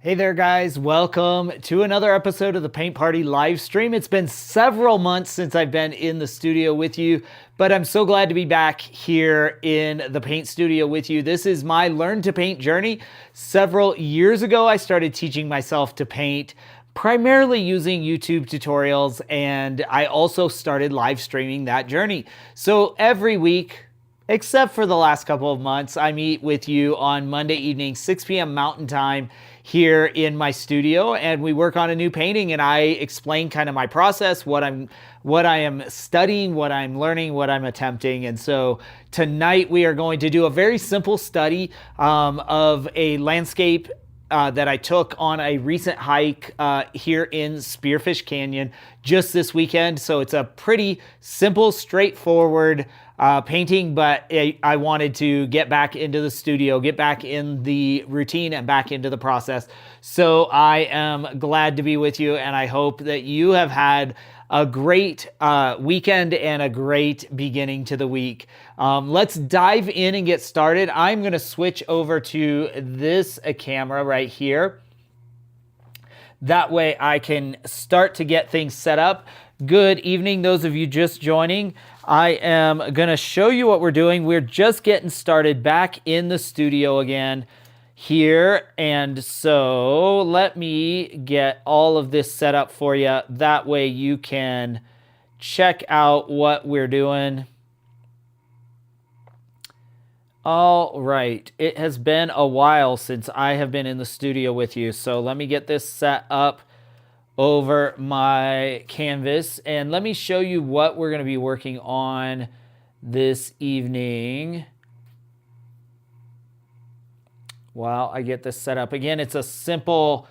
Hey there guys, welcome to another episode of the Paint Party Livestream. It's been several months since I've been in the studio with you, but I'm so glad to be back here in the paint studio with you. This is my Learn to Paint journey. Several years ago, I started teaching myself to paint, primarily using YouTube tutorials, and I also started live streaming that journey. So every week, except for the last couple of months, I meet with you on Monday evening, 6 p.m. Mountain Time here in my studio, and we work on a new painting, and I explain kind of my process, what I am studying, what I'm learning, what I'm attempting. And so tonight we are going to do a very simple study of a landscape that I took on a recent hike here in Spearfish Canyon just this weekend. So it's a pretty simple, straightforward painting, but I wanted to get back into the studio, get back in the routine and back into the process. So I am glad to be with you, and I hope that you have had a great weekend and a great beginning to the week. Let's dive in and get started. I'm going to switch over to this camera right here. That way I can start to get things set up. Good evening, those of you just joining. I am going to show you what we're doing. We're just getting started back in the studio again here. And so let me get all of this set up for you. That way you can check out what we're doing. All right. It has been a while since I have been in the studio with you. So let me get this set up over my canvas, and let me show you what we're going to be working on this evening while I get this set up. Again, it's a simple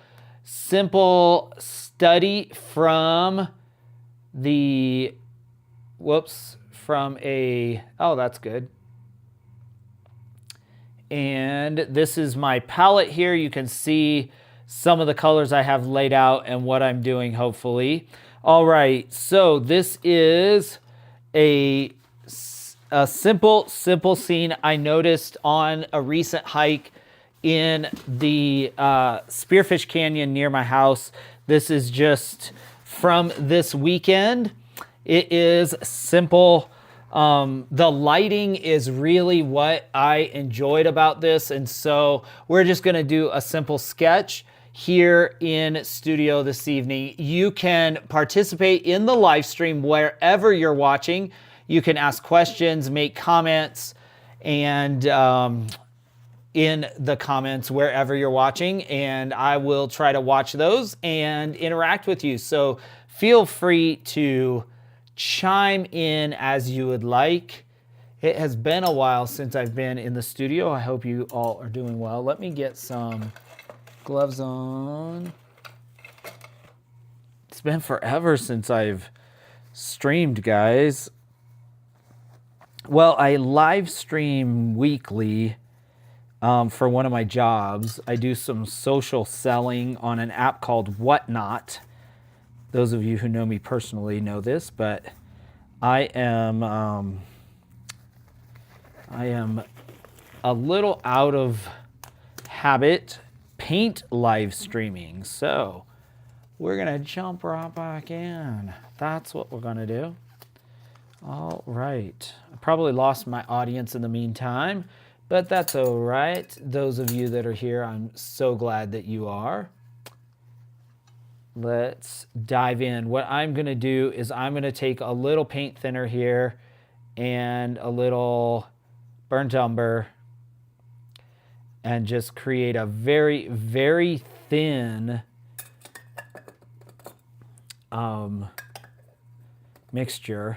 study from the, oh, that's good. And this is my palette here. You can see some of the colors I have laid out and what I'm doing, hopefully. All right, so this is a simple scene I noticed on a recent hike in the Spearfish Canyon near my house. This is just from this weekend. It is simple. The lighting is really what I enjoyed about this, and so we're just going to do a simple sketch here in studio this evening. You can participate in the live stream wherever you're watching. You can ask questions, make comments, and in the comments wherever you're watching, and I will try to watch those and interact with you. So feel free to chime in as you would like. It has been a while since I've been in the studio. I hope you all are doing well. Let me get some gloves on. It's been forever since I've streamed, guys. Well, I live stream weekly for one of my jobs. I do some social selling on an app called Whatnot. Those of you who know me personally know this, but I am a little out of habit paint live streaming. So we're going to jump right back in. That's what we're going to do. All right. I probably lost my audience in the meantime, but that's all right. Those of you that are here, I'm so glad that you are. Let's dive in. What I'm going to do is I'm going to take a little paint thinner here and a little burnt umber and just create a very, very thin mixture.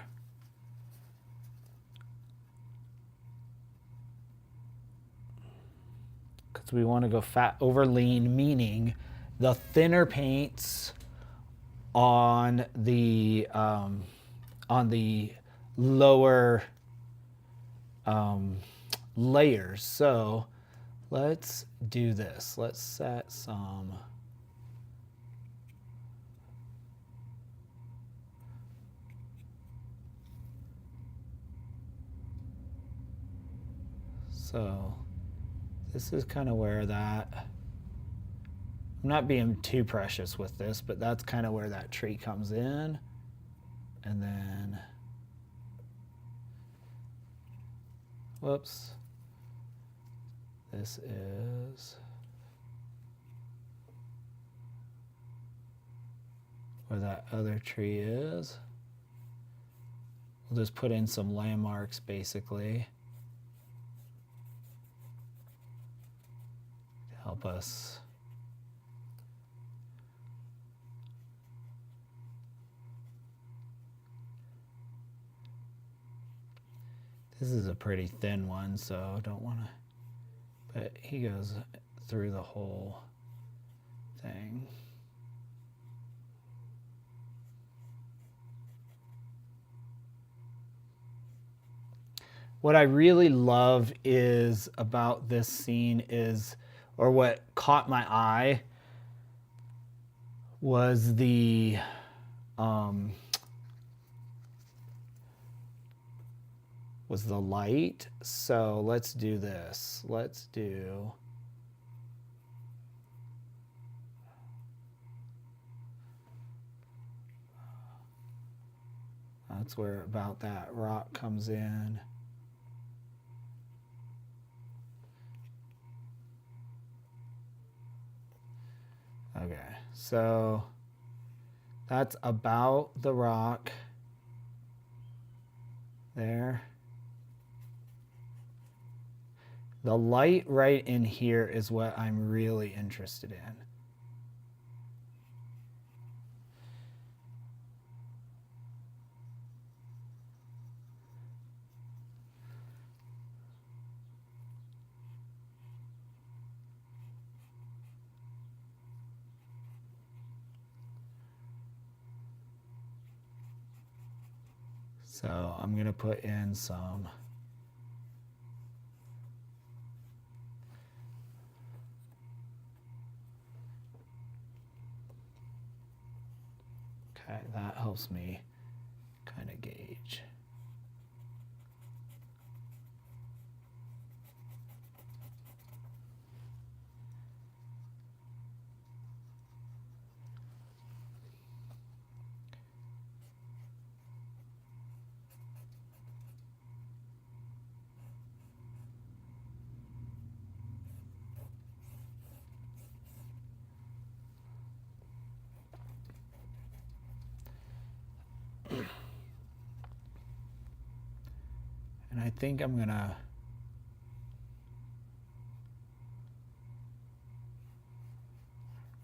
Because we want to go fat over lean, meaning the thinner paints on the lower layers. So let's do this. Let's set some so this is kind of where that I'm not being too precious with this, but that's kind of where that tree comes in. And then, whoops, this is where that other tree is. We'll just put in some landmarks basically to help us. This is a pretty thin one, so don't want to, but he goes through the whole thing. What I really love is about this scene is, or what caught my eye was the light. So let's do this. Let's do that's where about that rock comes in. Okay, so that's about the rock there. The light right in here is what I'm really interested in. So I'm going to put in some okay, that helps me kind of gauge. And I think I'm going to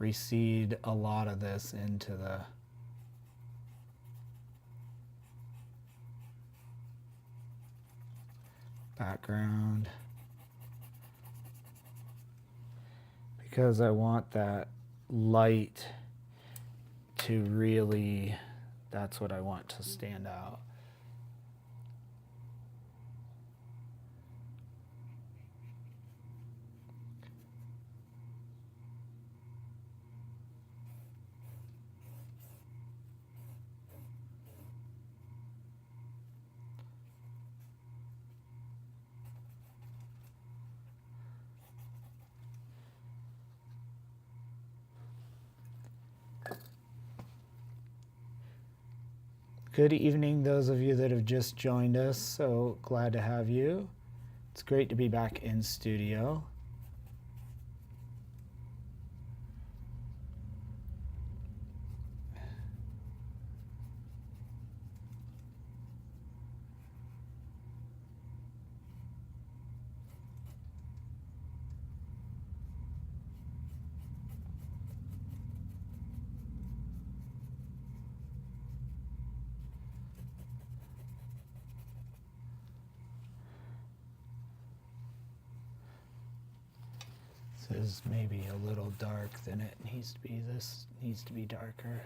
reseed a lot of this into the background because I want that light to really, that's what I want to stand out. Good evening, those of you that have just joined us. So glad to have you. It's great to be back in studio. This is maybe a little dark than it needs to be. This needs to be darker.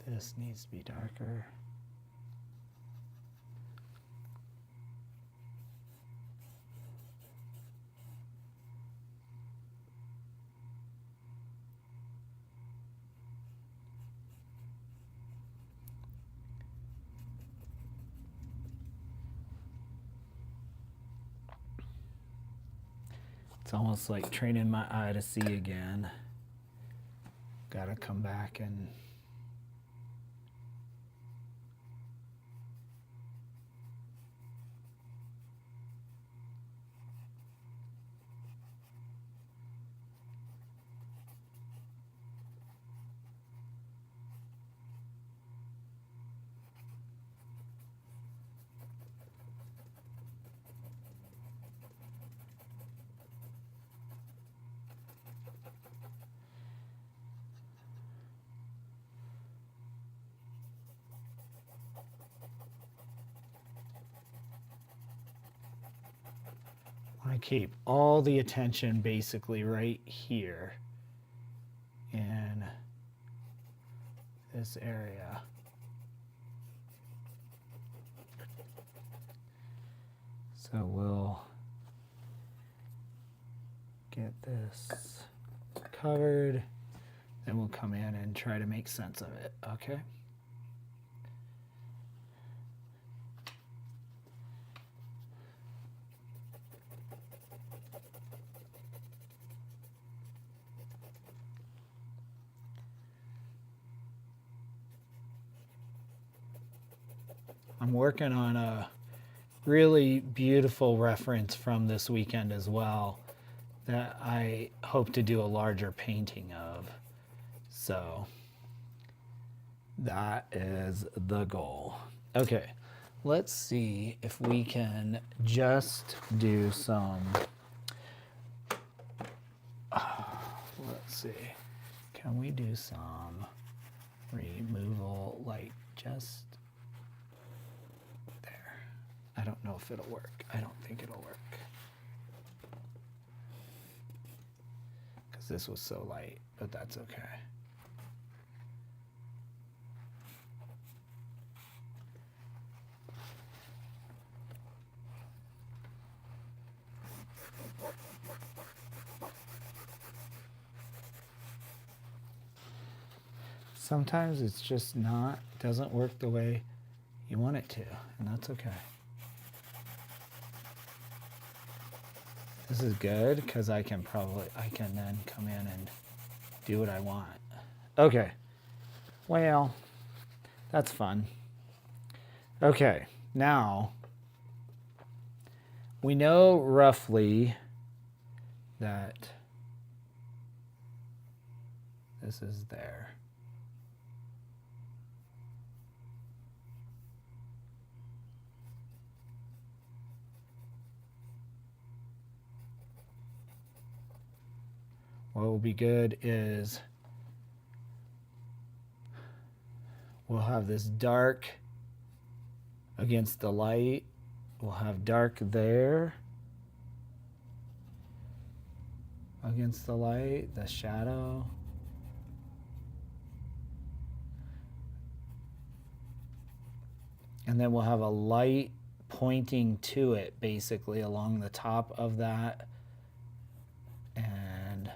This needs to be darker. It's almost like training my eye to see again. Gotta come back and I keep all the attention basically right here in this area. So we'll get this covered, then we'll come in and try to make sense of it, okay? I'm working on a really beautiful reference from this weekend as well that I hope to do a larger painting of. So that is the goal. Okay, let's see if we can just do some, let's see, can we do some removal, like just there? I don't know if it'll work. I don't think it'll work. Because this was so light, but that's okay. Sometimes it's just doesn't work the way you want it to, and that's okay. This is good because I can then come in and do what I want. Okay, well, that's fun. Okay, now we know roughly that this is there. What will be good is we'll have this dark against the light. We'll have dark there against the light, the shadow. And then we'll have a light pointing to it, basically along the top of that. And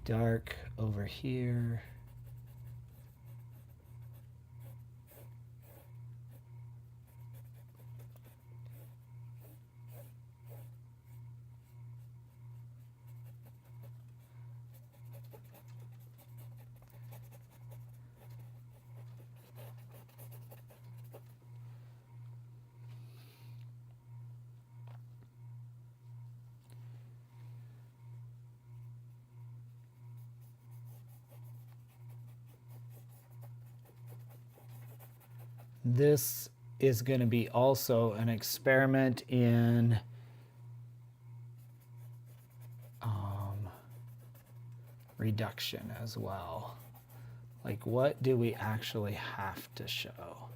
dark over here. This is going to be also an experiment in reduction as well. Like, what do we actually have to show?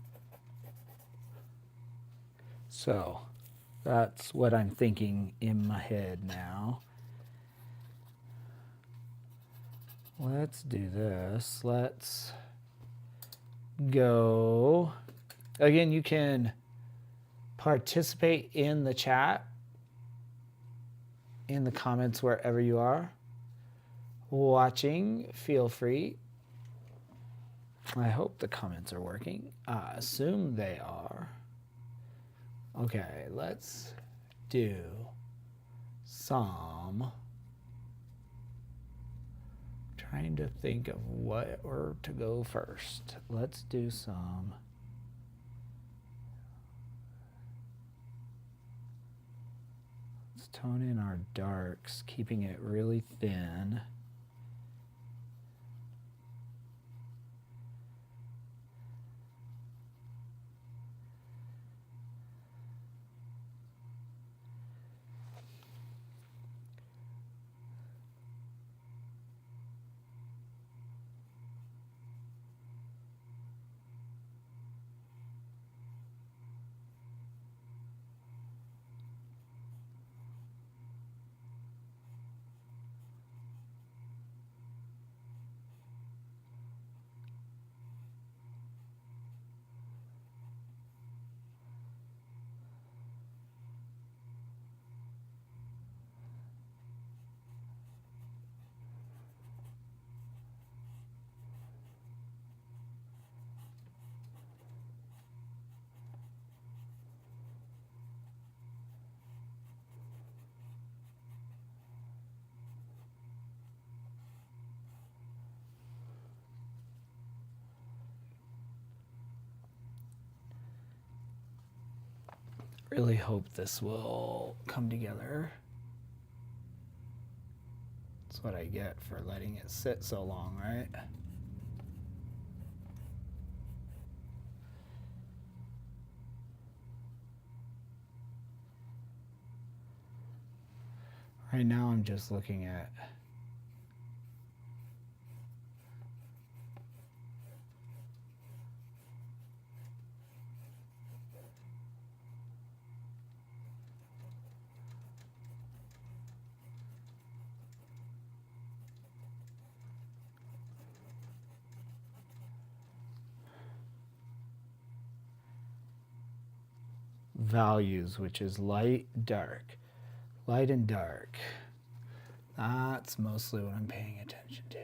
So that's what I'm thinking in my head now. Let's do this. Let's go. Again, you can participate in the chat, in the comments, wherever you are watching. Feel free. I hope the comments are working. I assume they are. Okay, let's do some. Trying to think of what or to go first. Let's do some. Let's tone in our darks, keeping it really thin. Really hope this will come together. That's what I get for letting it sit so long, right? Right now I'm just looking at values, which is light, dark. Light and dark. That's mostly what I'm paying attention to.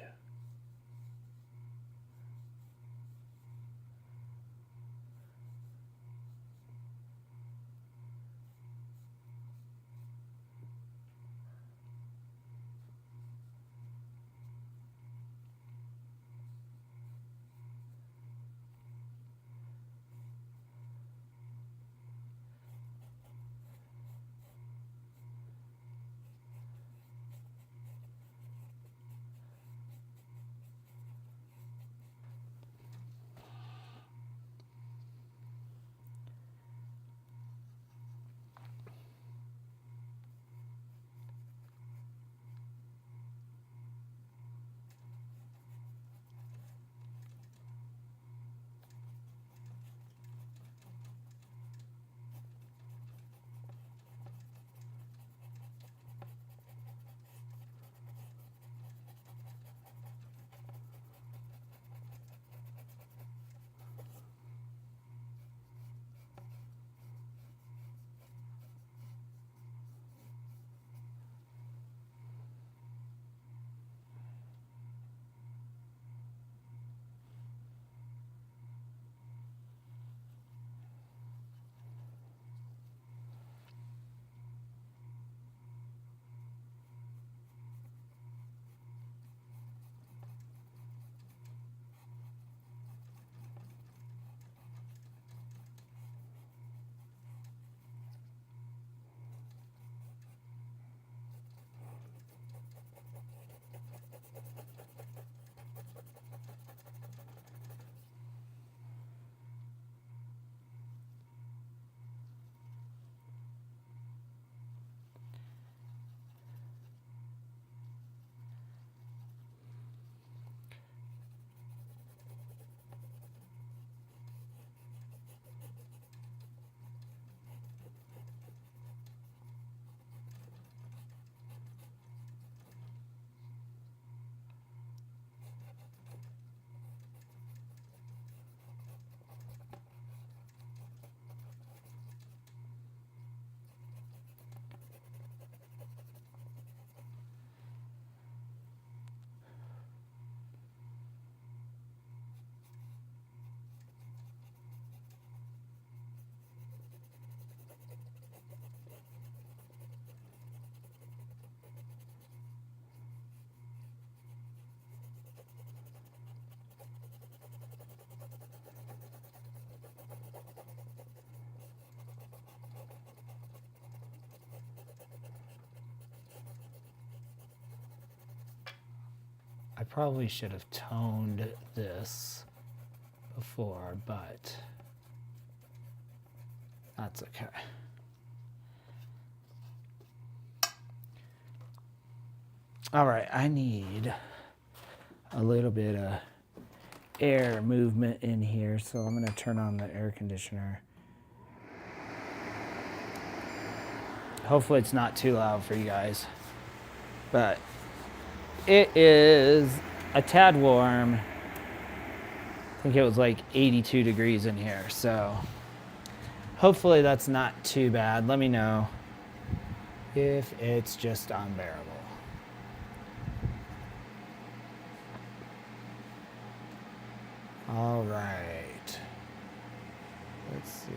I probably should have toned this before, but that's okay. All right, I need a little bit of air movement in here, so I'm going to turn on the air conditioner. Hopefully it's not too loud for you guys, but it is a tad warm. I think it was like 82 degrees in here, so hopefully that's not too bad. Let me know if it's just unbearable. All right, let's see.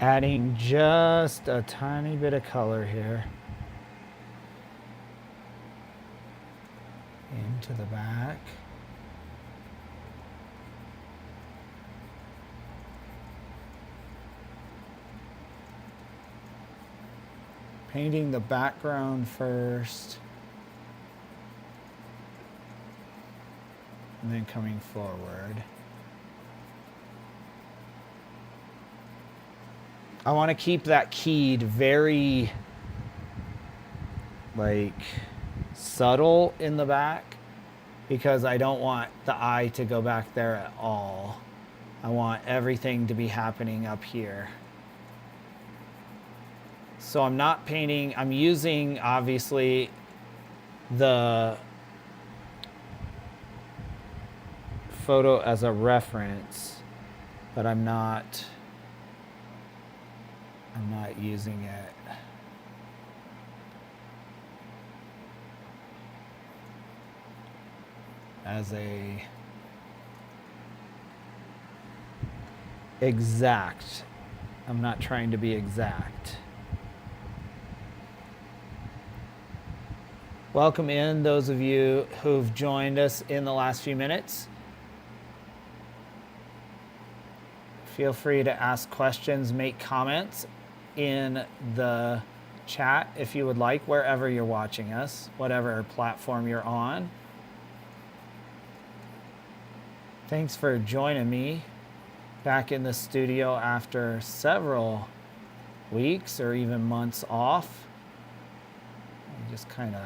Adding just a tiny bit of color here into the back. Painting the background first, and then coming forward. I want to keep that keyed very like subtle in the back because I don't want the eye to go back there at all. I want everything to be happening up here. So I'm not painting, I'm using obviously the photo as a reference, but I'm not using it as a exact. I'm not trying to be exact. Welcome in those of you who've joined us in the last few minutes. Feel free to ask questions, make comments in the chat if you would like, wherever you're watching us, whatever platform you're on. Thanks for joining me back in the studio after several weeks or even months off. I just kind of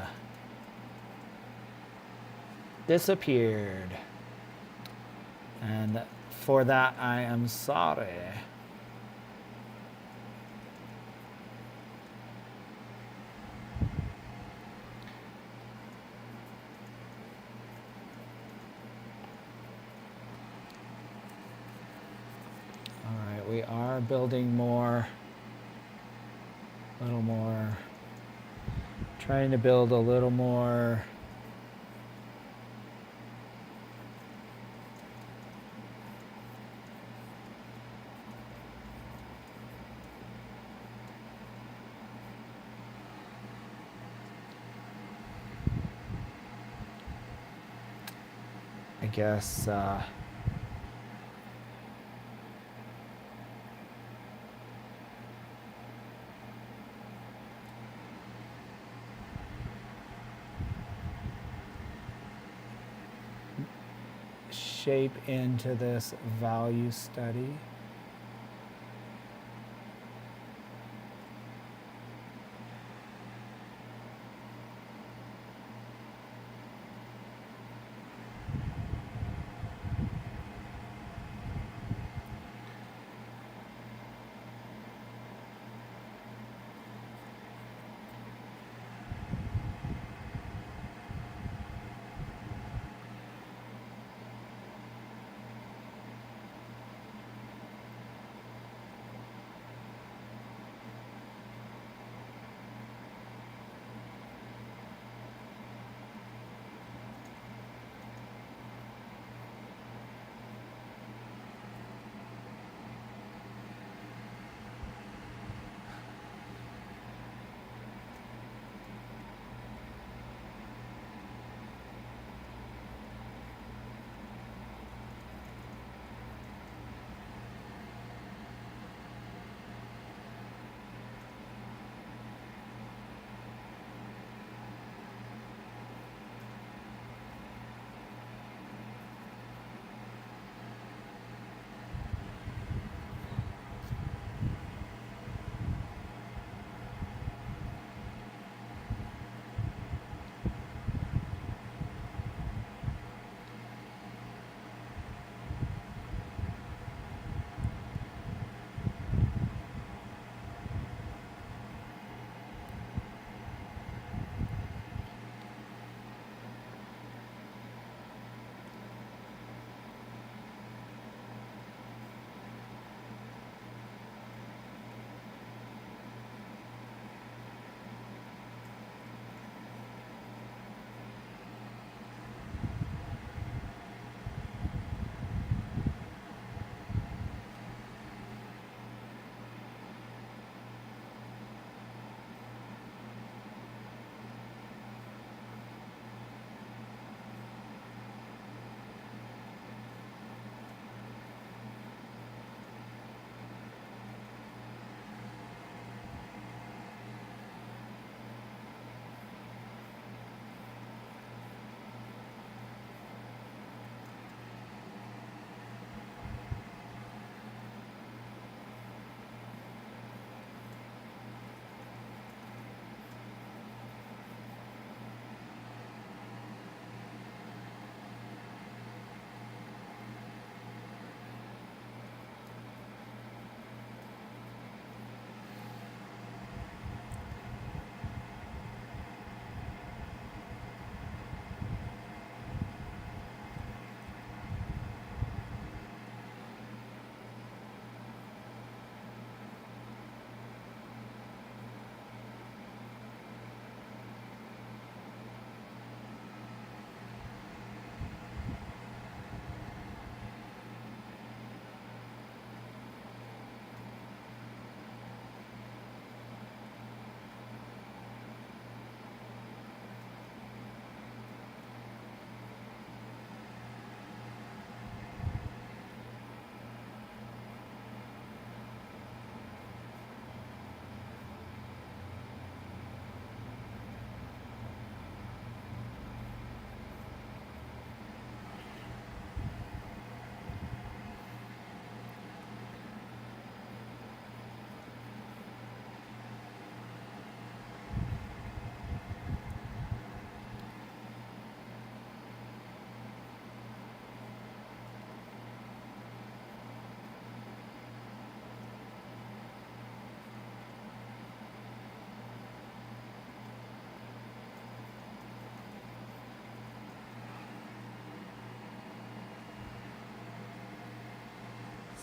disappeared. And for that, I am sorry. All right, we are building more, a little more, trying to build a little more I guess shape into this value study.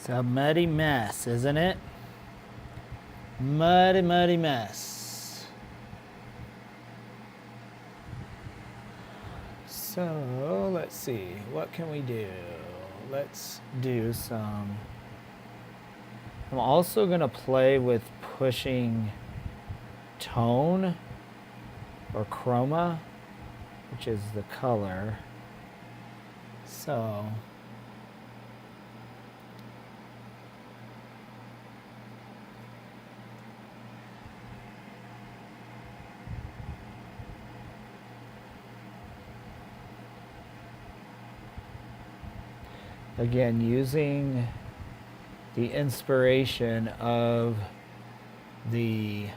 It's a muddy mess, isn't it? Muddy, muddy mess. So let's see, what can we do? Let's do some. I'm also going to play with pushing tone or chroma, which is the color. So again, using the inspiration of the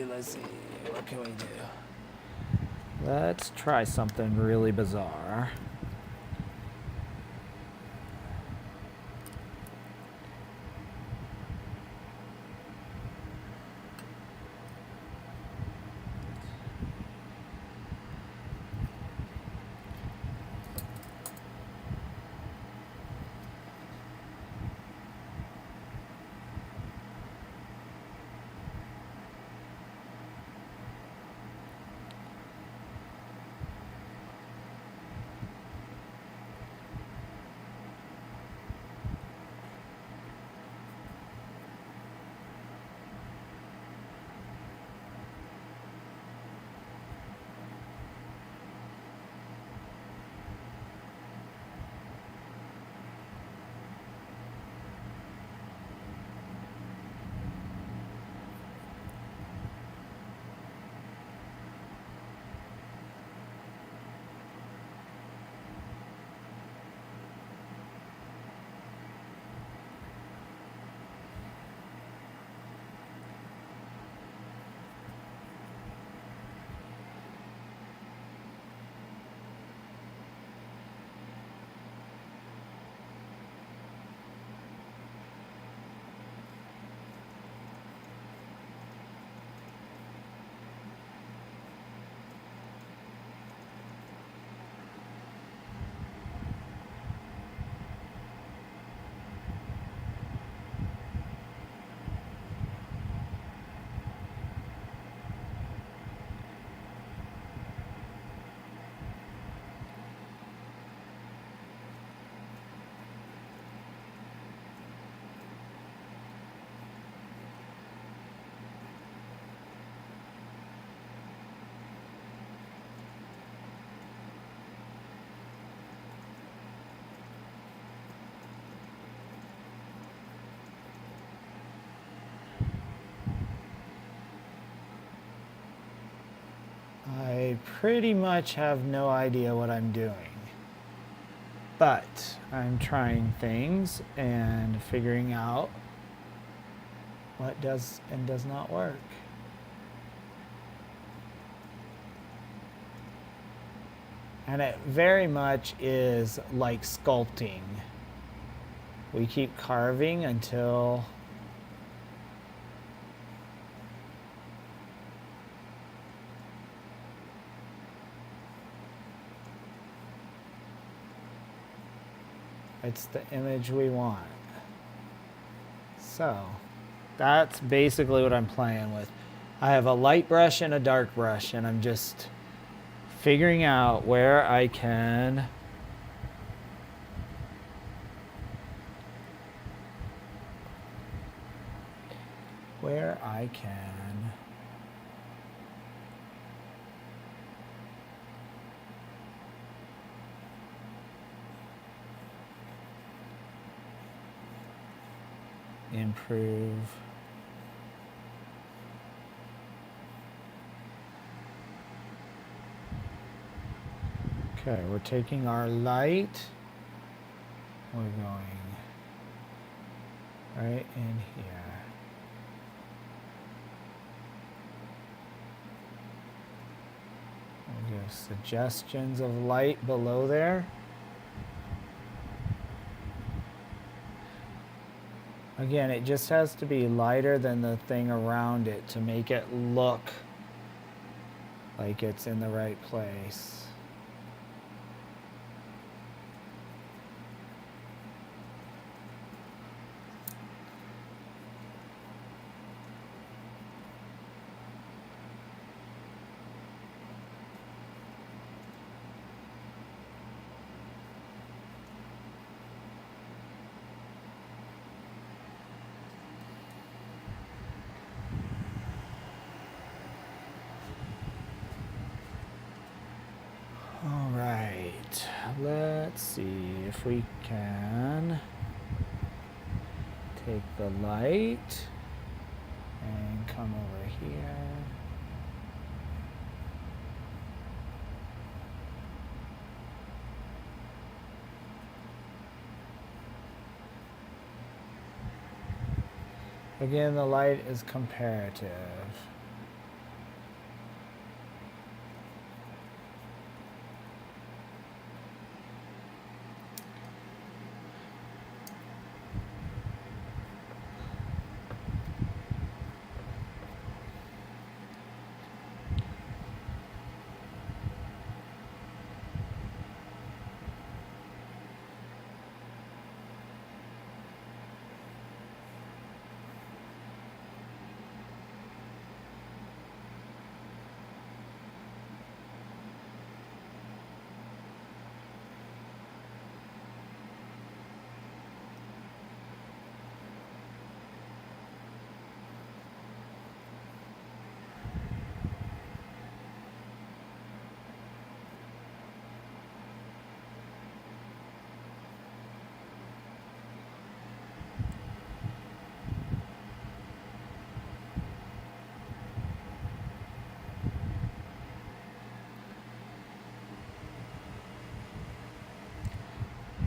let's see, what can we do? Let's try something really bizarre. I pretty much have no idea what I'm doing, but I'm trying things and figuring out what does and does not work. And it very much is like sculpting. We keep carving until it's the image we want. So that's basically what I'm playing with. I have a light brush and a dark brush, and I'm just figuring out where I can improve. Okay, we're taking our light, we're going right in here. We'll give suggestions of light below there. Again, it just has to be lighter than the thing around it to make it look like it's in the right place. All right, let's see if we can take the light and come over here. Again, the light is comparative.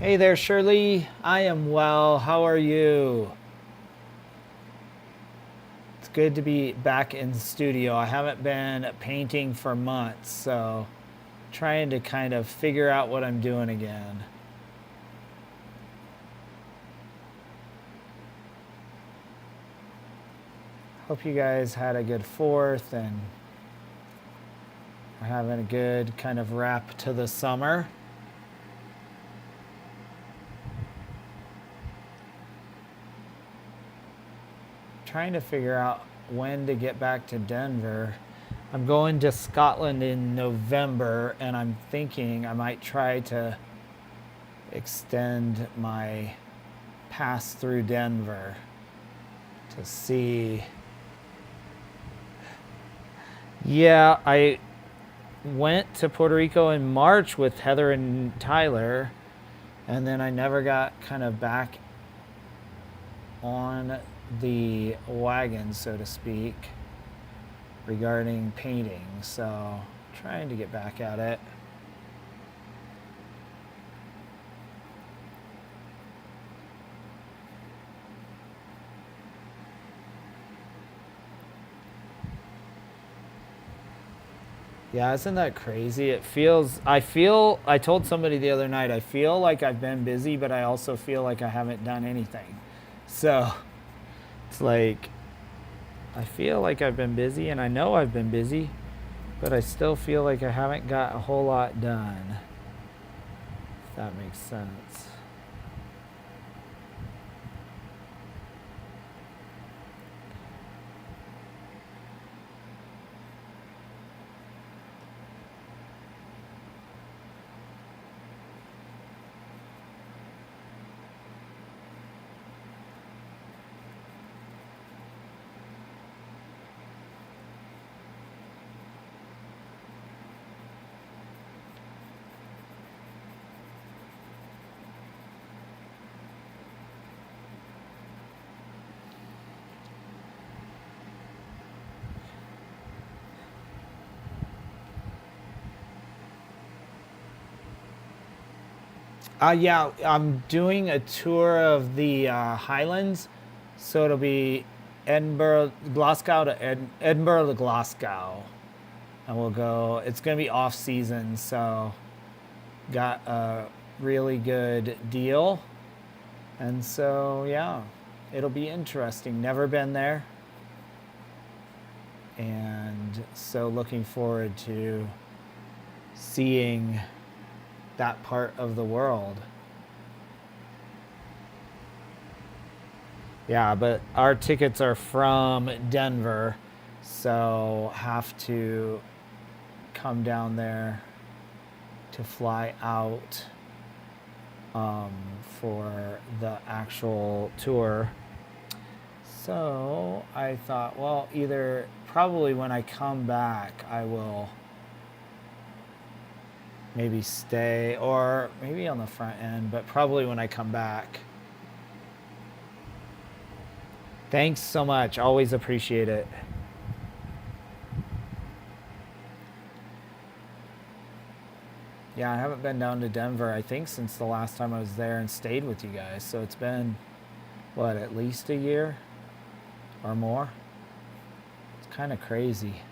Hey there, Shirley. I am well. How are you? It's good to be back in the studio. I haven't been painting for months, so trying to kind of figure out what I'm doing again. Hope you guys had a good 4th and are having a good kind of wrap to the summer. Trying to figure out when to get back to Denver. I'm going to Scotland in November, and I'm thinking I might try to extend my pass through Denver to see. Yeah, I went to Puerto Rico in March with Heather and Tyler, and then I never got kind of back on the wagon, so to speak, regarding painting. So Trying to get back at it. Yeah, isn't that crazy? I told somebody the other night, I feel like I've been busy, but I also feel like I haven't done anything. So it's like, I feel like I've been busy, and I know I've been busy, but I still feel like I haven't got a whole lot done, if that makes sense. Yeah, I'm doing a tour of the Highlands, so it'll be Edinburgh to Glasgow, and we'll go. It's gonna be off season, so got a really good deal, and so yeah, it'll be interesting. Never been there, and so looking forward to seeing that part of the world. Yeah, but our tickets are from Denver, so have to come down there to fly out for the actual tour. So I thought, well, either probably when I come back, I will maybe stay, or maybe on the front end, but probably when I come back. Thanks so much. Always appreciate it. Yeah, I haven't been down to Denver, I think, since the last time I was there and stayed with you guys. So it's been, what, at least a year or more? It's kind of crazy.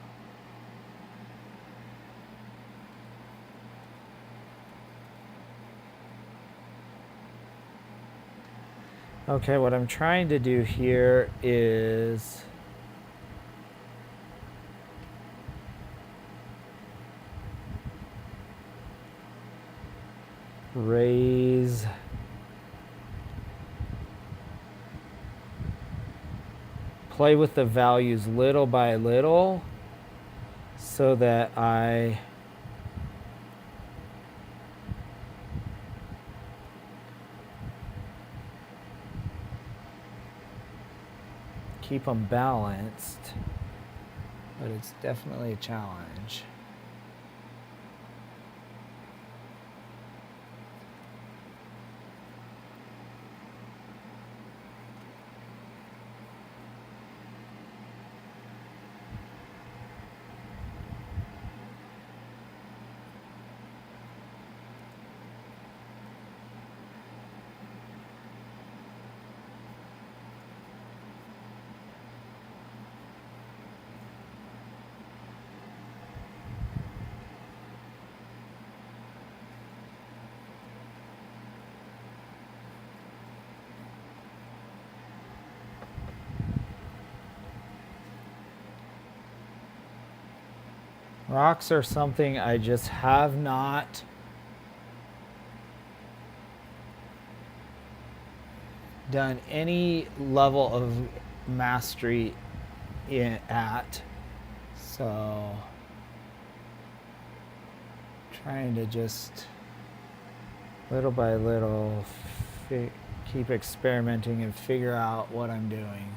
Okay, what I'm trying to do here is raise play with the values little by little so that I keep them balanced, but it's definitely a challenge. Rocks are something I just have not done any level of mastery at. So trying to just little by little keep experimenting and figure out what I'm doing.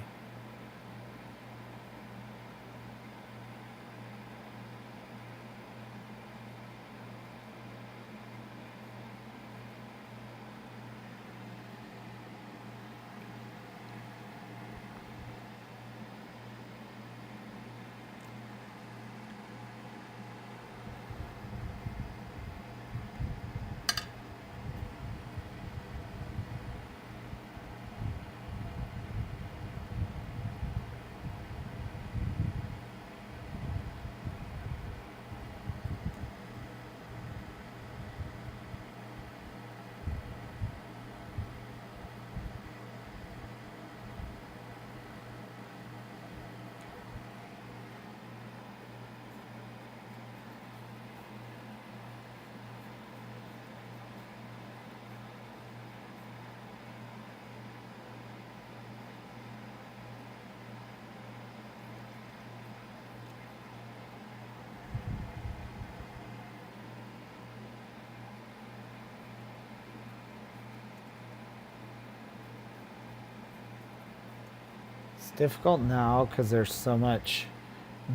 difficult now because there's so much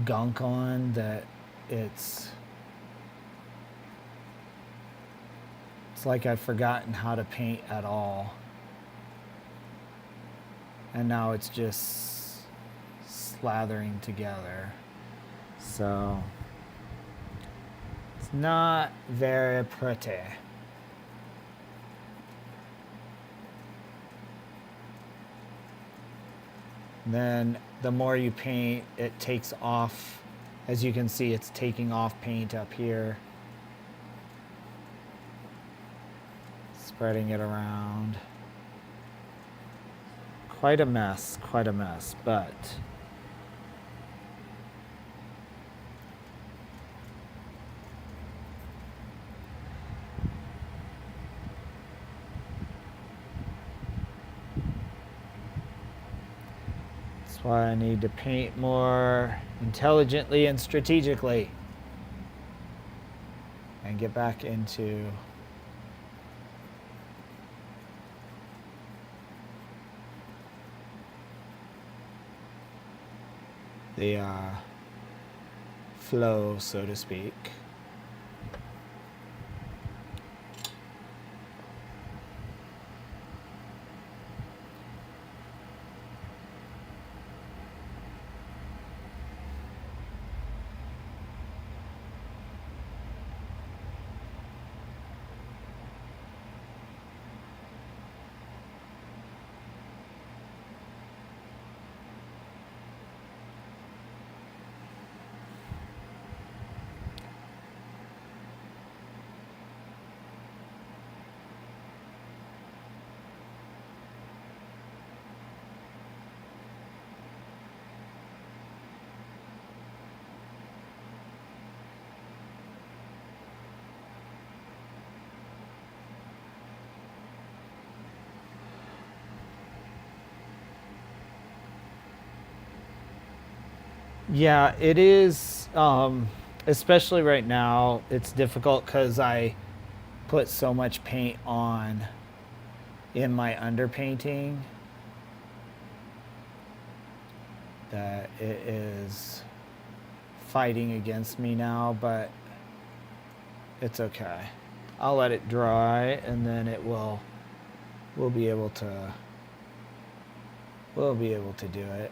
gunk on that it's like I've forgotten how to paint at all. And now it's just slathering together. So it's not very pretty. Then the more you paint, it takes off. As you can see, it's taking off paint up here. Spreading it around. Quite a mess, but that's why I need to paint more intelligently and strategically and get back into the flow, so to speak. Yeah, it is, especially right now, it's difficult because I put so much paint on in my underpainting that it is fighting against me now, but it's okay. I'll let it dry and then we'll be able to do it.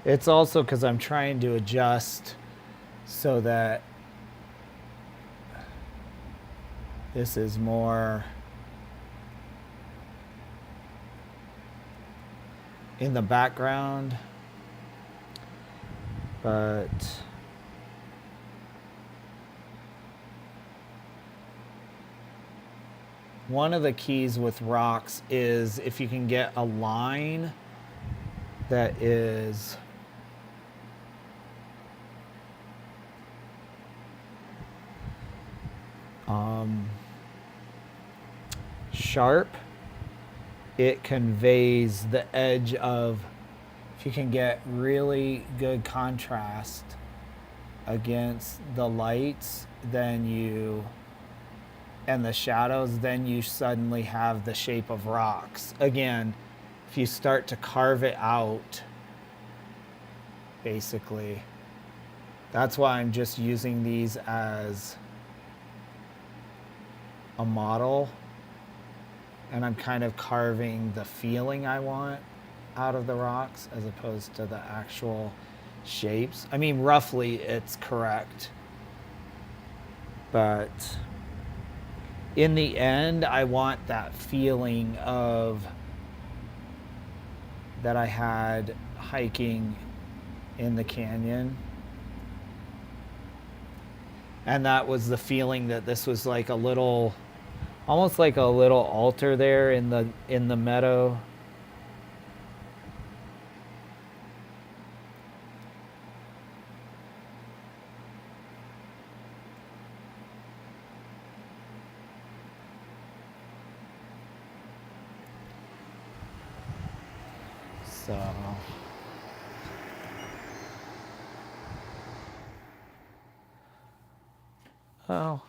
It's also because I'm trying to adjust so that this is more in the background, but one of the keys with rocks is if you can get a line that is sharp, it conveys the edge of, if you can get really good contrast against the lights, then you, and the shadows, then you suddenly have the shape of rocks. Again, if you start to carve it out, basically, that's why I'm just using these as a model, and I'm kind of carving the feeling I want out of the rocks as opposed to the actual shapes. I mean, roughly it's correct, but in the end, I want that feeling of that I had hiking in the canyon. And that was the feeling that this was like a little, almost like a little altar there in the meadow. So Well,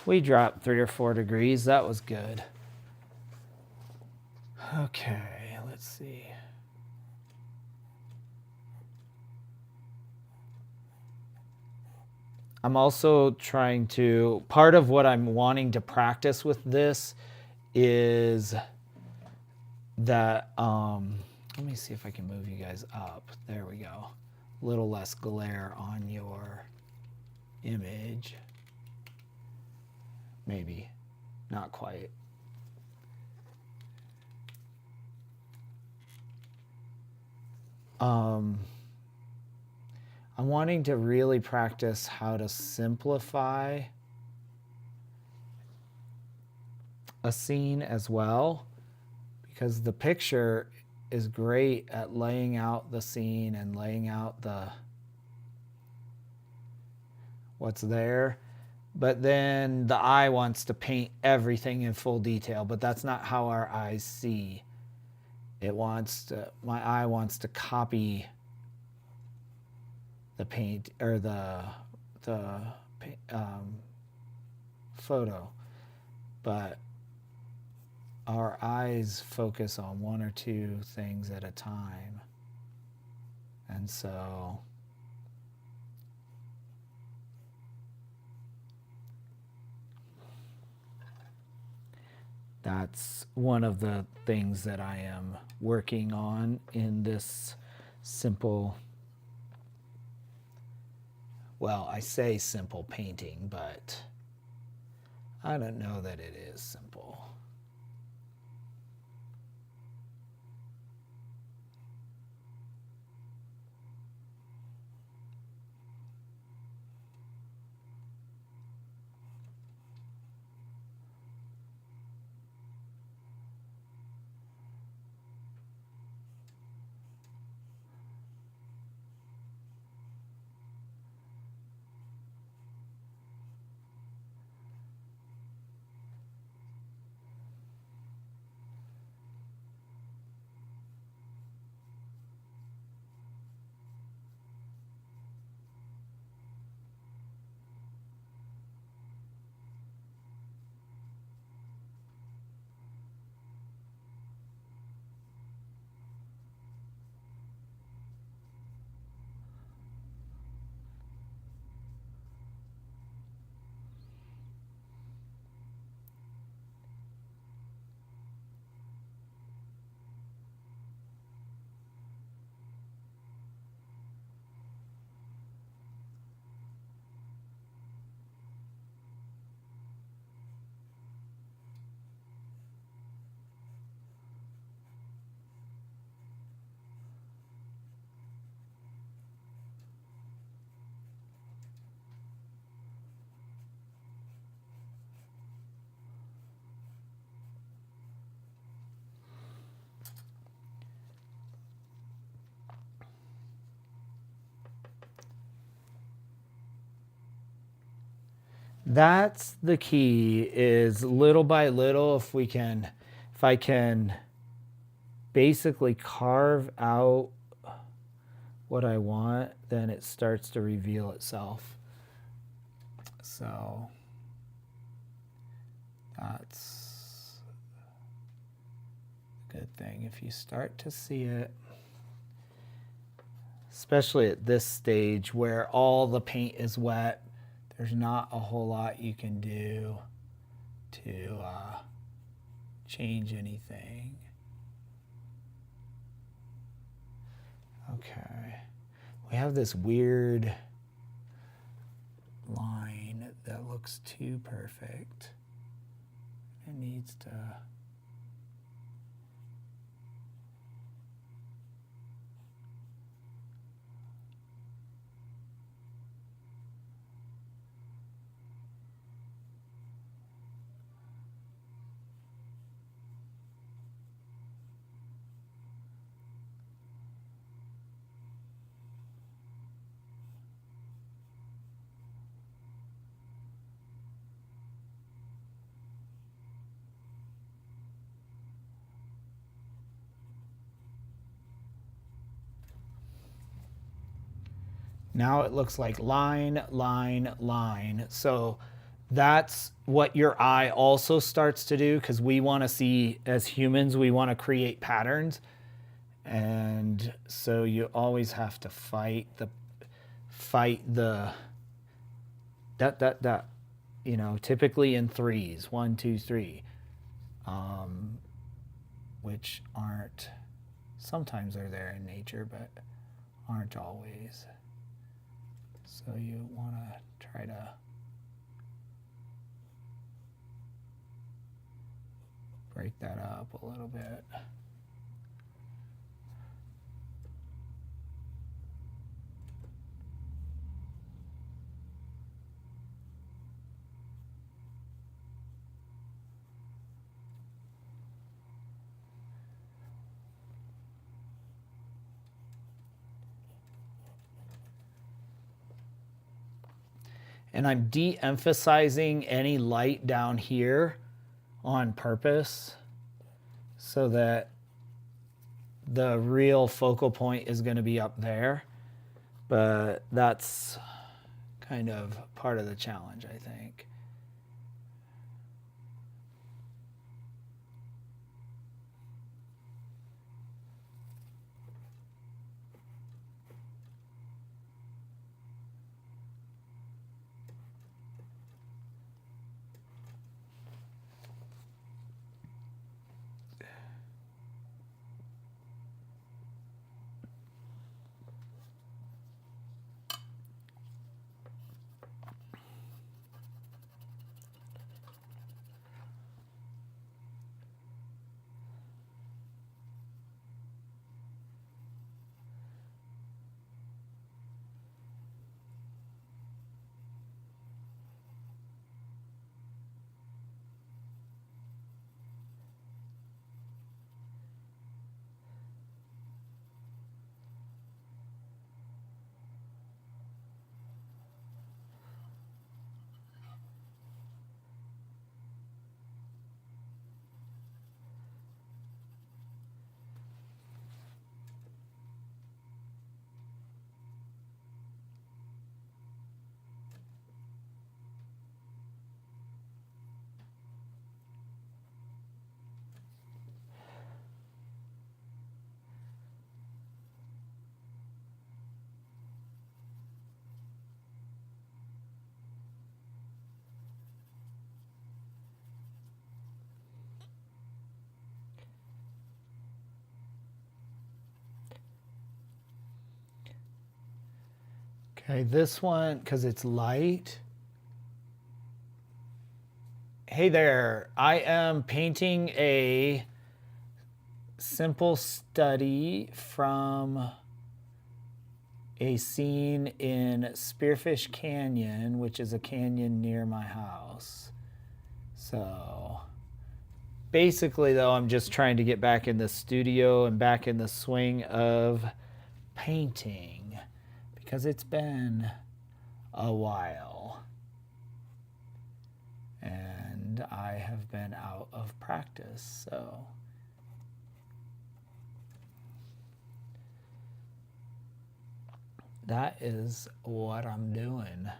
we dropped 3 or 4 degrees. That was good. Okay, let's see. I'm also trying to, part of what I'm wanting to practice with this is that, let me see if I can move you guys up. There we go. A little less glare on your image. Maybe, not quite. I'm wanting to really practice how to simplify a scene as well, because the picture is great at laying out the scene and laying out what's there, but then the eye wants to paint everything in full detail, but that's not how our eyes see. My eye wants to copy the paint or the photo, but our eyes focus on 1 or 2 things at a time, and so that's one of the things that I am working on in this simple, well, I say simple painting, but I don't know that it is simple. That's the key, is little by little, if I can basically carve out what I want, then it starts to reveal itself. So that's a good thing. If you start to see it, especially at this stage where all the paint is wet, there's not a whole lot you can do to change anything. Okay, we have this weird line that looks too perfect. It needs to... Now it looks like line, line, line. So that's what your eye also starts to do, because we want to see, as humans, we want to create patterns. And so you always have to fight the that typically in threes, 1, 2, 3, which aren't, sometimes they're there in nature, but aren't always. So you want to try to break that up a little bit. And I'm de-emphasizing any light down here on purpose so that the real focal point is going to be up there. But that's kind of part of the challenge, I think. Okay, this one, because it's light. Hey there, I am painting a simple study from a scene in Spearfish Canyon, which is a canyon near my house. So basically, though, I'm just trying to get back in the studio and back in the swing of painting, because it's been a while and I have been out of practice. So that is what I'm doing.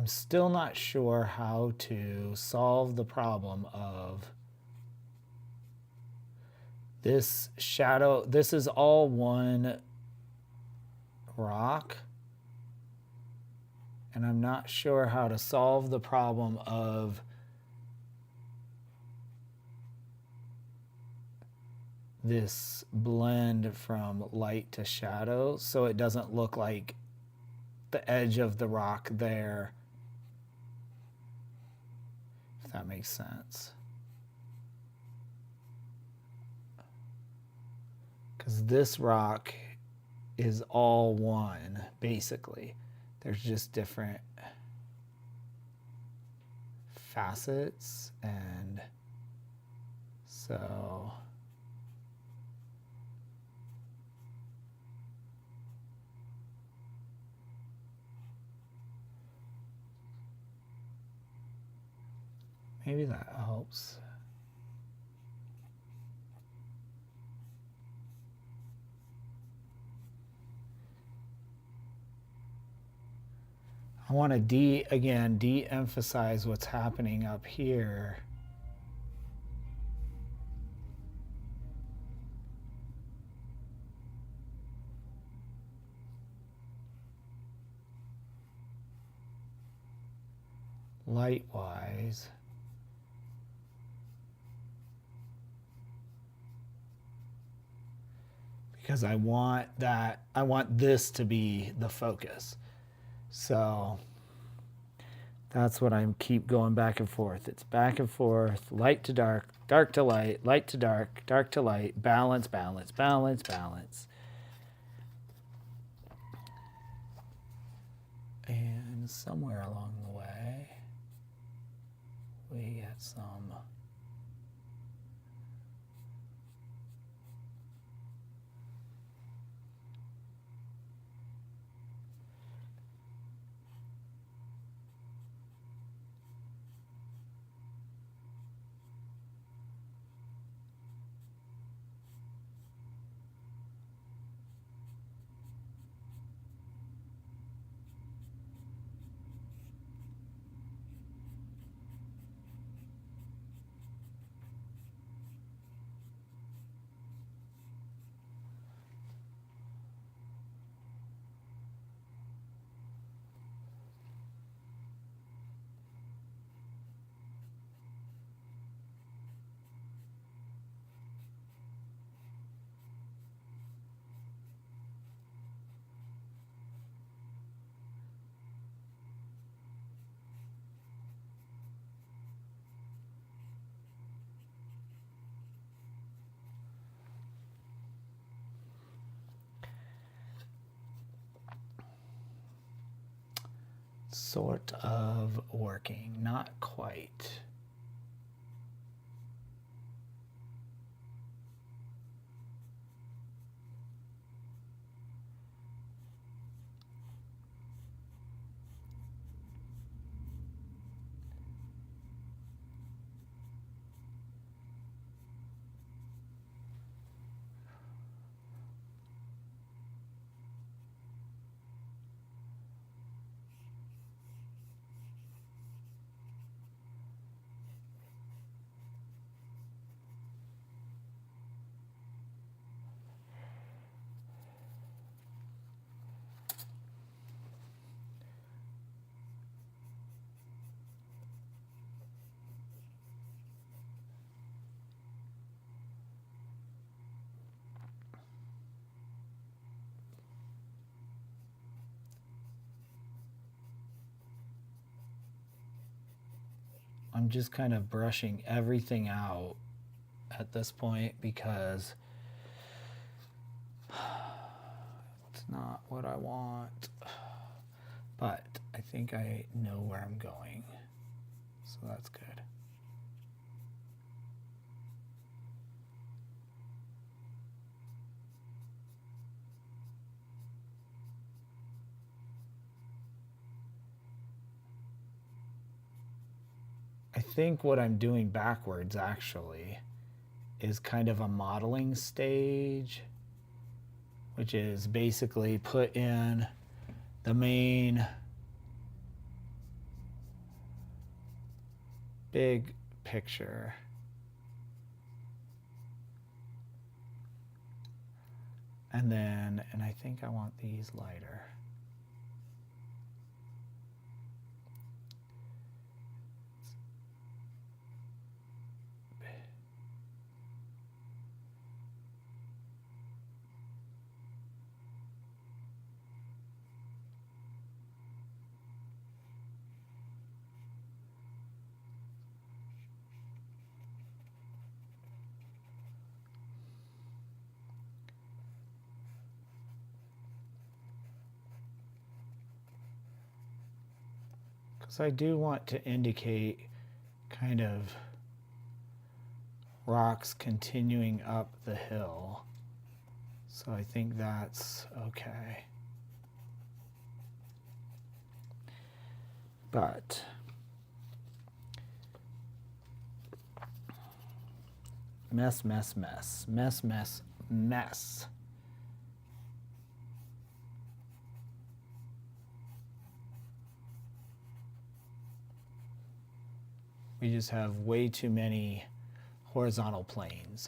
I'm still not sure how to solve the problem of this shadow. This is all one rock, and I'm not sure how to solve the problem of this blend from light to shadow so it doesn't look like the edge of the rock there, if that makes sense. Because this rock is all one, basically. There's just different facets, and so maybe that helps. I want to de-emphasize what's happening up here. Light-wise. Because I want this to be the focus. So that's what I keep going back and forth. It's back and forth, light to dark, dark to light, light to dark, dark to light, balance, balance, balance, balance. And somewhere along the way, we get some sort of working, not quite. I'm just kind of brushing everything out at this point because it's not what I want. But I think I know where I'm going, so that's good. I think what I'm doing backwards actually is kind of a modeling stage, which is basically put in the main big picture. And I think I want these lighter. So I do want to indicate kind of rocks continuing up the hill. So I think that's okay. But mess, mess, mess, mess, mess, mess. We just have way too many horizontal planes.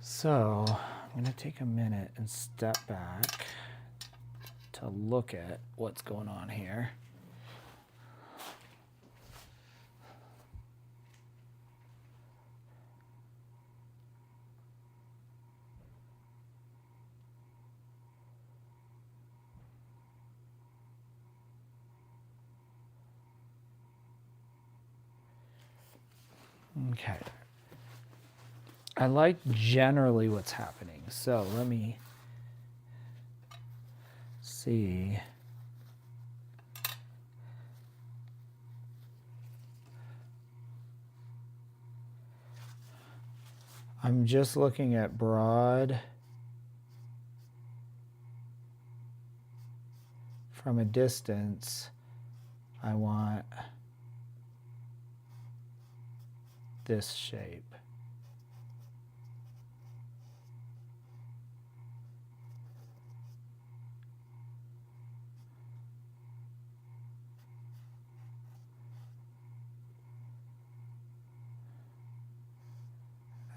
So I'm going to take a minute and step back to look at what's going on here. Okay. I like generally what's happening. So let me see. I'm just looking at broad from a distance. I want this shape.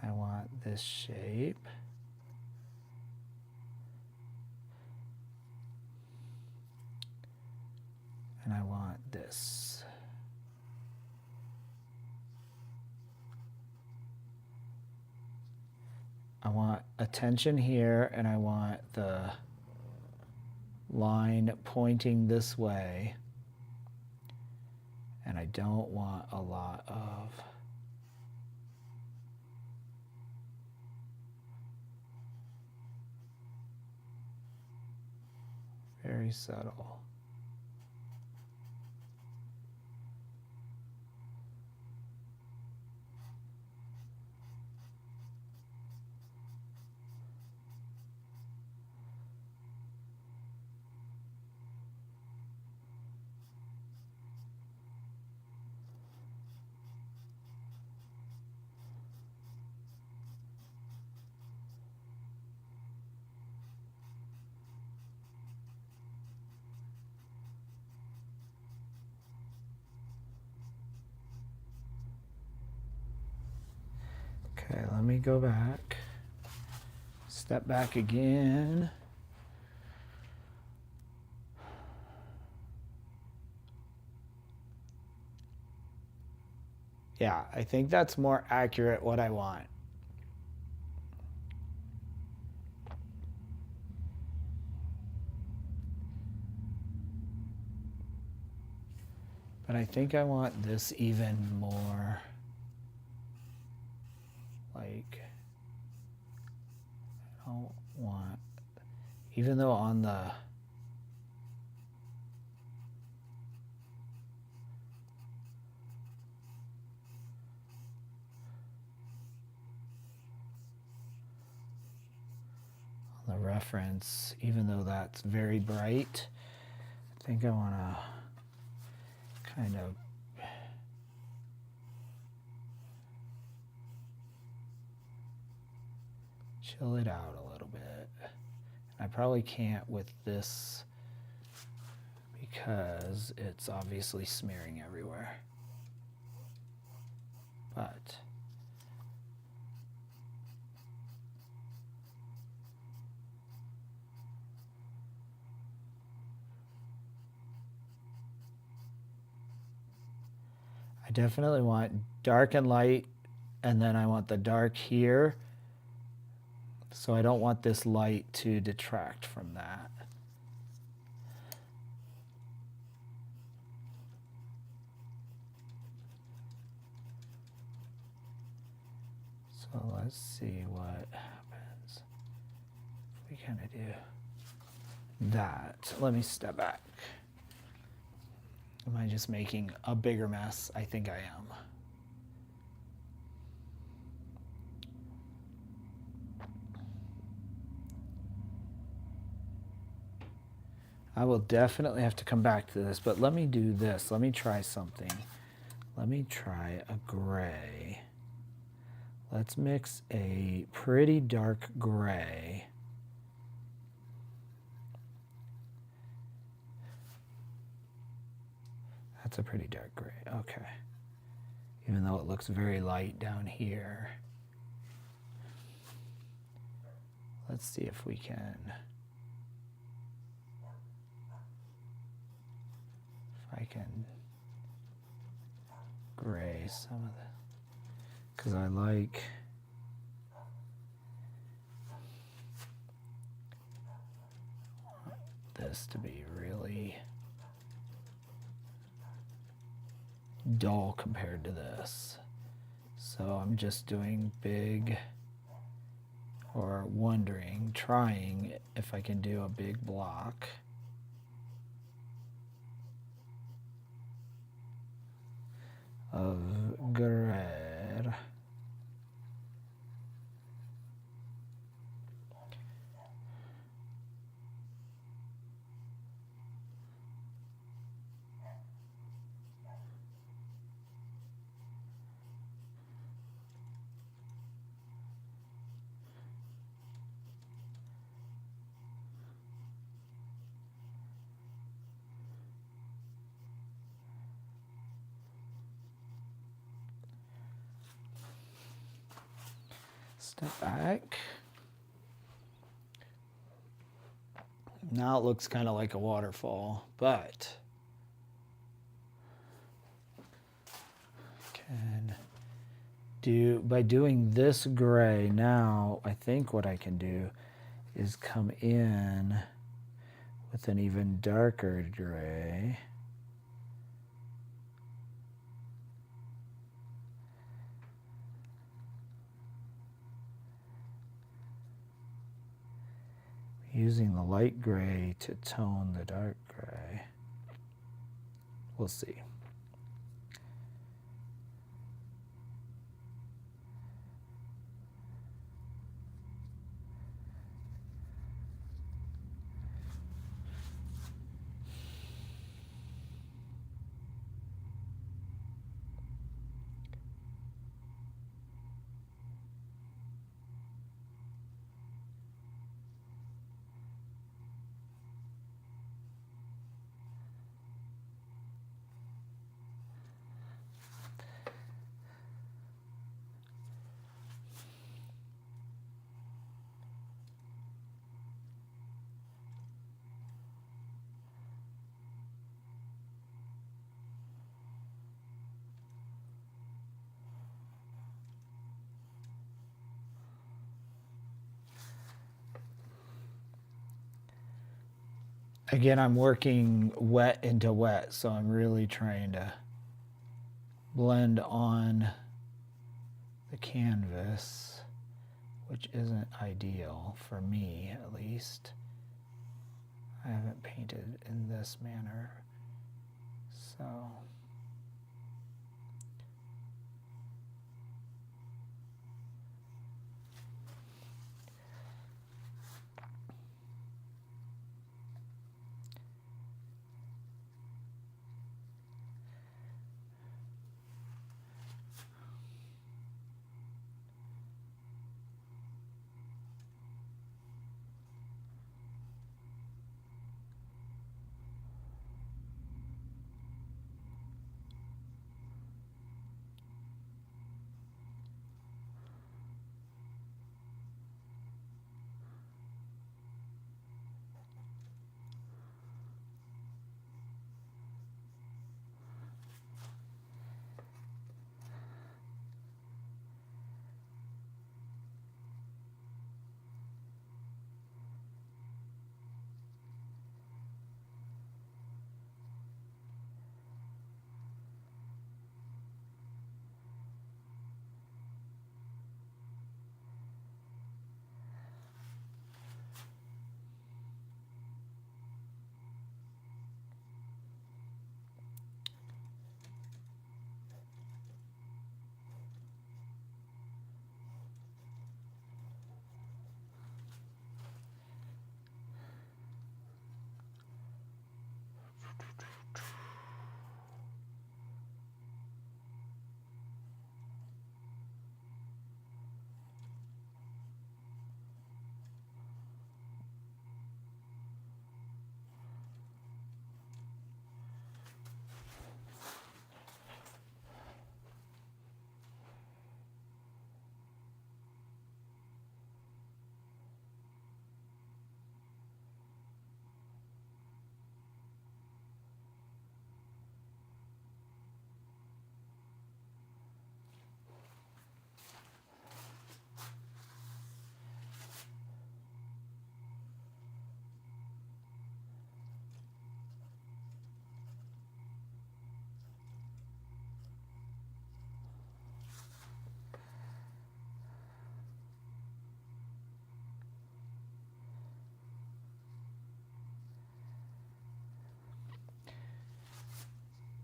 I want this shape. And I want this. I want attention here, and I want the line pointing this way. And I don't want a lot of very subtle. Okay, let me go back. Step back again. Yeah, I think that's more accurate what I want. But I think I want this even more like, I don't want, even though on the reference, even though that's very bright, I think I want to kind of chill it out a little bit. I probably can't with this because it's obviously smearing everywhere. but I definitely want dark and light, and then I want the dark here. So I don't want this light to detract from that. So let's see what happens if we kind of do that. Let me step back. Am I just making a bigger mess? I think I am. I will definitely have to come back to this, but let me do this. Let me try something. Let me try a gray. Let's mix a pretty dark gray. That's a pretty dark gray. Okay. Even though it looks very light down here. Let's see if we can. If I can gray some of the, because I like this to be really dull compared to this. So I'm just doing big, or wondering, trying if I can do a big block. Of gray. Step back. Now it looks kind of like a waterfall, but can do by doing this gray. Now I think what I can do is come in with an even darker gray. Using the light gray to tone the dark gray. We'll see. Again, I'm working wet into wet, so I'm really trying to blend on the canvas, which isn't ideal for me, at least. I haven't painted in this manner, so.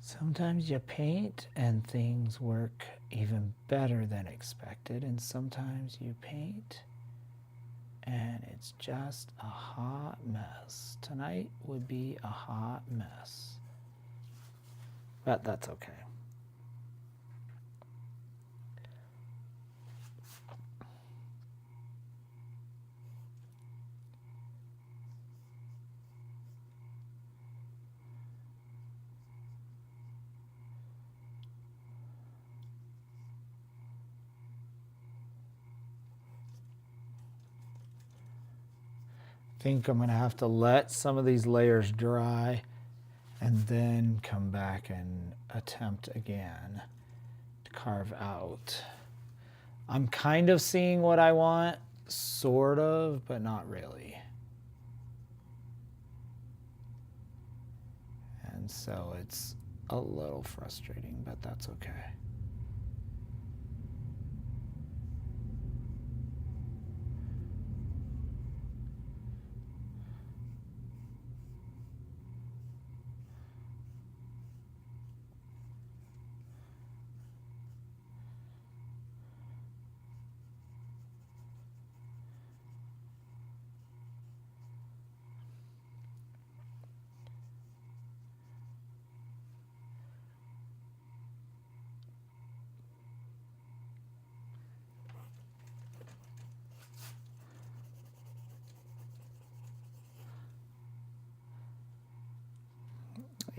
Sometimes you paint and things work even better than expected, and sometimes you paint and it's just a hot mess. Tonight would be a hot mess, but that's okay. I think I'm going to have to let some of these layers dry and then come back and attempt again to carve out. I'm kind of seeing what I want, sort of, but not really. And so it's a little frustrating, but that's okay.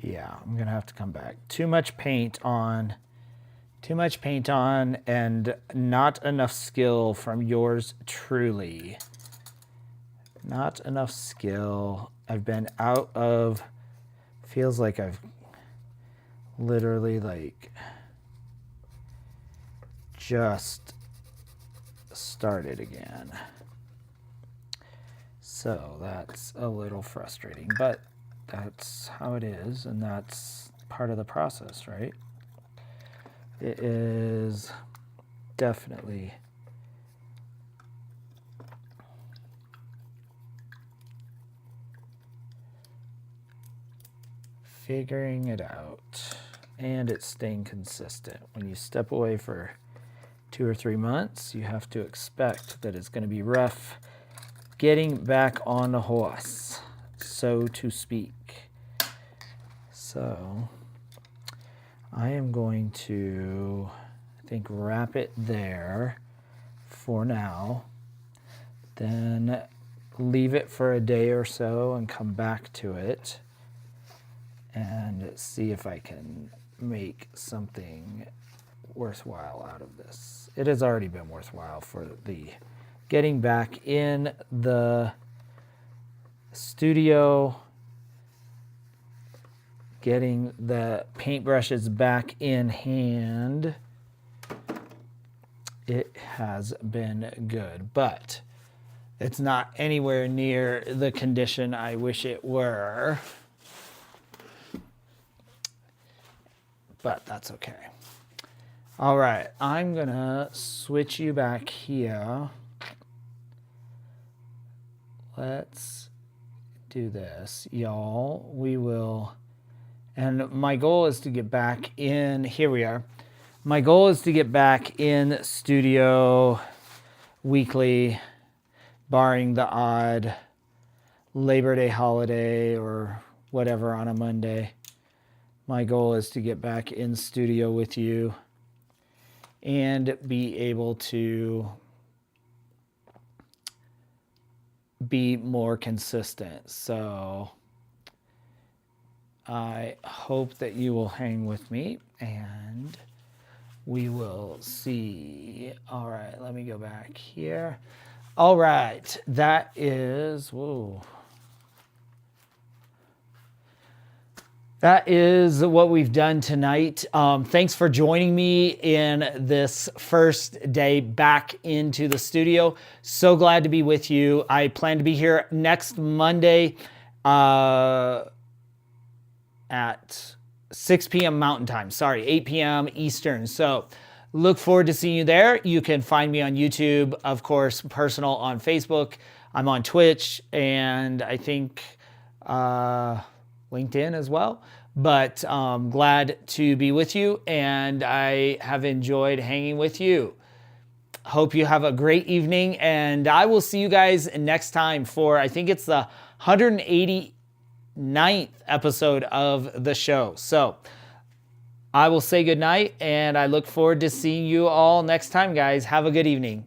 Yeah, I'm gonna have to come back. Too much paint on, and not enough skill from yours truly. Not enough skill. I've been out of, feels like I've literally like just started again. So that's a little frustrating, but that's how it is, and that's part of the process, right? It is definitely figuring it out, and it's staying consistent. When you step away for 2 or 3 months, you have to expect that it's going to be rough getting back on the horse, so to speak. So I am going to, I think, wrap it there for now, then leave it for a day or so and come back to it and see if I can make something worthwhile out of this. It has already been worthwhile for the getting back in the studio, getting the paintbrushes back in hand. It has been good, but it's not anywhere near the condition I wish it were. But that's okay. All right, I'm gonna switch you back here. Let's do this, y'all. We will, and my goal is to get back in, here we are. My goal is to get back in studio weekly, barring the odd Labor Day holiday or whatever on a Monday. My goal is to get back in studio with you and be able to be more consistent. So I hope that you will hang with me and we will see. All right, let me go back here. All right, that is, whoa. That is what we've done tonight. Thanks for joining me in this first day back into the studio. So glad to be with you. I plan to be here next Monday at 6 p.m. Mountain Time. Sorry, 8 p.m. Eastern. So look forward to seeing you there. You can find me on YouTube, of course, personal on Facebook. I'm on Twitch, and I think LinkedIn as well. but glad to be with you, and I have enjoyed hanging with you. Hope you have a great evening, and I will see you guys next time for, I think it's the 189th episode of the show. So I will say goodnight, and I look forward to seeing you all next time, guys. Have a good evening.